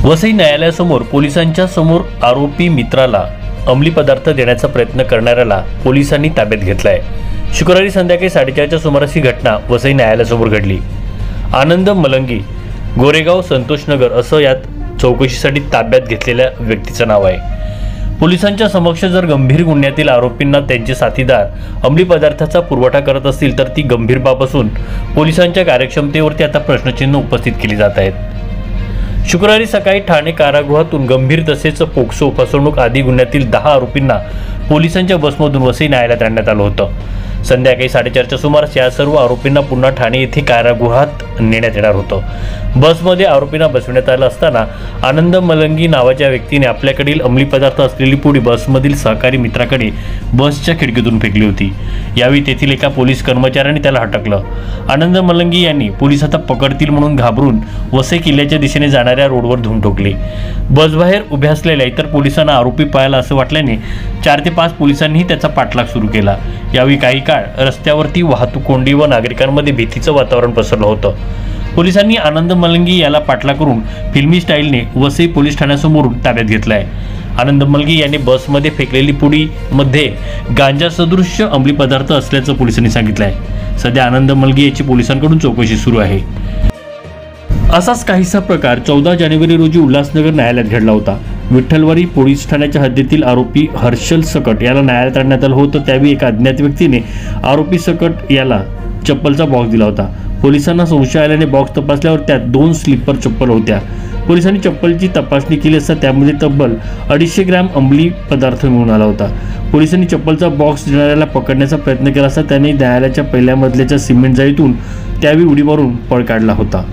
वसई न्यायालयासमोर पोलिसांच्या समोर आरोपी मित्राला अंमली पदार्थ देण्याचा प्रयत्न करणाऱ्याला पोलिसांनी ताब्यात घेतलाय। शुक्रवारी संध्याकाळी 4:30च्या सुमारास ही घटना वसई न्यायालयासमोर घडली। आनंद मलंगी, गोरेगाव, संतोषनगर असं यात चौकशीसाठी ताब्यात घेतलेल्या व्यक्तीचं नाव आहे। पोलिसांच्या समक्ष जर गंभीर गुन्ह्यातील आरोपींना त्यांचे साथीदार अंमली पदार्थाचा पुरवठा करत असतील तर ती गंभीर बाब असून पोलिसांच्या कार्यक्षमतेवरती आता प्रश्नचिन्ह उपस्थित केली जात आहेत। शुक्रवारी सकाळी ठाणे कारागृहातून गंभीर तसेच पोक्सो, फसवणूक आदी गुन्ह्यातील 10 आरोपींना पोलिसांच्या बसमधून वसई न्यायालयात आणण्यात आलं होतं। संध्याकाळी 4:30च्या सुमारास या सर्व आरोपींना पुन्हा ठाणे येथे कारागृहात नेण्यात येणार होतं। बसमध्ये आरोपींना बसविण्यात आलं असताना आनंद मलंगी नावाच्या व्यक्तीने आपल्याकडील अंमली पदार्थ असलेली पुडी बसमधील सहकारी मित्राकडे बसच्या खिडकीतून फेकली होती। यावेळी तेथील एका पोलीस कर्मचाऱ्याने त्याला हटकलं। आनंद मलंगी यांनी पोलीस आता पकडतील म्हणून घाबरून वसई किल्ल्याच्या दिशेने जाणाऱ्या रोडवर धूम ठोकली। बसबाहेर उभ्या असलेल्या इतर पोलिसांना आरोपी पळाला असं वाटल्याने 4 ते 5 पोलिसांनीही त्याचा पाठलाग सुरू केला। यावेळी काही काळ रस्त्यावरती वाहतूक कोंडी व नागरिकांमध्ये भीतीचं वातावरण पसरलं होतं। पोलिसांनी आनंद मलंगी याला पाठलाग करून फिल्मी स्टाईलने वसई पोलीस ठाण्यासमोरून ताब्यात घेतलाय। आनंद मलंगी यांनी बसमध्ये फेकलेली पुडी मध्ये गांजा सदृश्य अंमली पदार्थ असल्याचं पोलिसांनी सांगितलंय। सध्या आनंद मलंगी याची पोलिसांकडून चौकशी सुरू आहे। असाच काहीसा प्रकार 14 जानेवारी रोजी उल्हासनगर न्यायालयात घडला होता। विठ्ठलवाडी पोलीस ठाण्याच्या हद्दीतील आरोपी हर्षल सकट याला न्यायालयात आणण्यात आलं होतं। त्यावेळी एका अज्ञात व्यक्तीने आरोपी सकट याला चप्पलचा बॉक्स दिला होता। पोलिसांना संशय आल्याने बॉक्स तपासल्यावर त्यात 2 स्लीपर चप्पल होत्या। पोलिसांनी चप्पलची तपासणी केली असता त्यामध्ये तब्बल 250 ग्रॅम अंमली पदार्थ मिळून आला होता। पोलिसांनी चप्पलचा बॉक्स देणाऱ्याला पकडण्याचा प्रयत्न केला असता त्याने न्यायालयाच्या पहिल्या मजल्याच्या सिमेंट जाळीतून त्यावेळी उडी मारून पळ काढला होता।